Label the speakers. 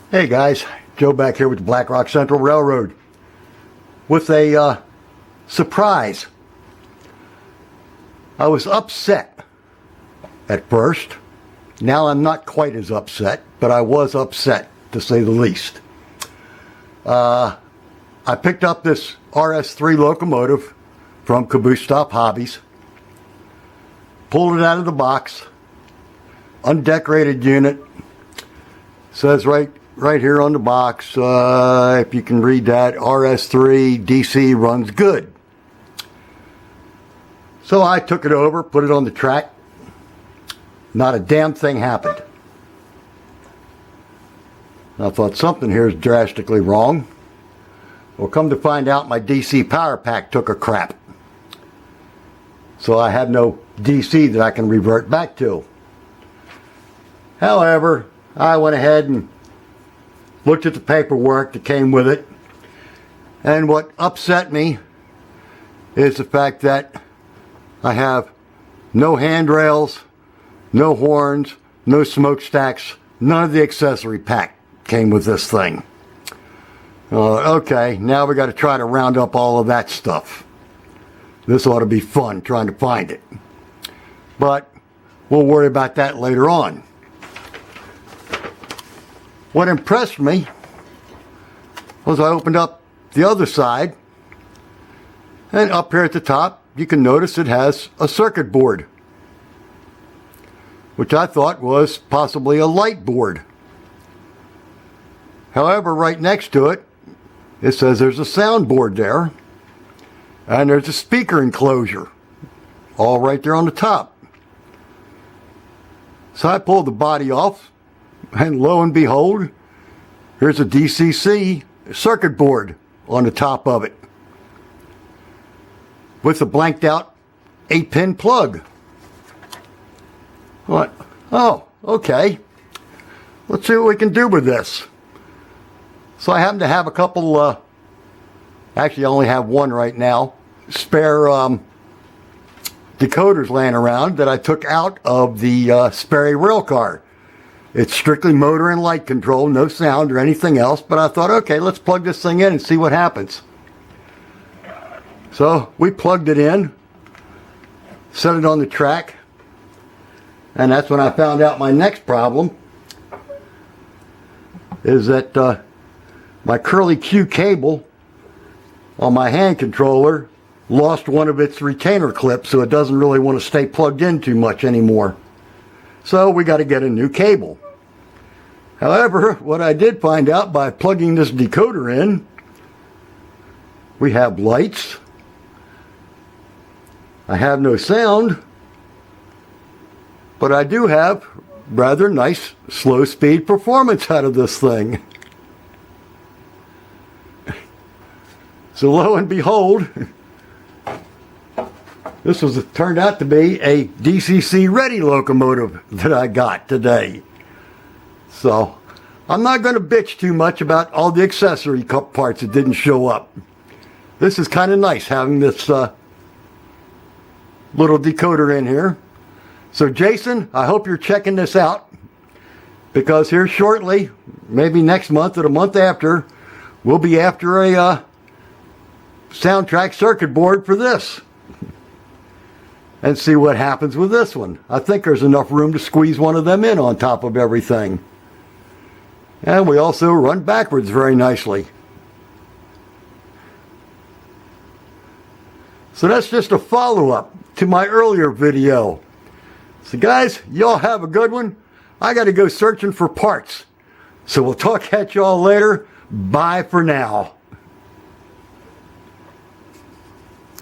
Speaker 1: Hey guys, Joe back here with the Black Rock Central Railroad with a surprise. I was upset at first. Now I'm not quite as upset, but I was upset to say the least. I picked up this RS3 locomotive from Caboose Stop Hobbies, pulled it out of the box, undecorated unit, says right here on the box, if you can read that, RS3 DC runs good. So I took it over, put it on the track. Not a damn thing happened. I thought something here is drastically wrong. Well, come to find out, my DC power pack took a crap. So I have no DC that I can revert back to. However, I went ahead and looked at the paperwork that came with it, and what upset me is the fact that I have no handrails, no horns, no smokestacks, none of the accessory pack came with this thing. Okay, now we got to try to round up all of that stuff. This ought to be fun trying to find it, but we'll worry about that later on. What impressed me was I opened up the other side, and up here at the top you can notice it has a circuit board, which I thought was possibly a light board. However, right next to it, it says there's a sound board there, and there's a speaker enclosure all right there on the top. So I pulled the body off, and lo and behold, here's a DCC circuit board on the top of it with a blanked out 8-pin plug. What? Oh, okay. Let's see what we can do with this. So I happen to have a couple, actually I only have one right now, spare decoders laying around that I took out of the Sperry rail car. It's strictly motor and light control, no sound or anything else, but I thought, okay, let's plug this thing in and see what happens. So we plugged it in, set it on the track, and that's when I found out my next problem is that my Curly Q cable on my hand controller lost one of its retainer clips, so it doesn't really want to stay plugged in too much anymore. So we got to get a new cable. However, what I did find out by plugging this decoder in, we have lights. I have no sound, but I do have rather nice slow speed performance out of this thing. So lo and behold, this turned out to be a DCC ready locomotive that I got today. So I'm not going to bitch too much about all the accessory parts that didn't show up. This is kind of nice having this little decoder in here. So Jason, I hope you're checking this out, because here shortly, maybe next month or the month after, we'll be after a soundtrack circuit board for this and see what happens with this one. I think there's enough room to squeeze one of them in on top of everything. And we also run backwards very nicely. So that's just a follow-up to my earlier video. So guys, y'all have a good one. I got to go searching for parts. So we'll talk at y'all later. Bye for now.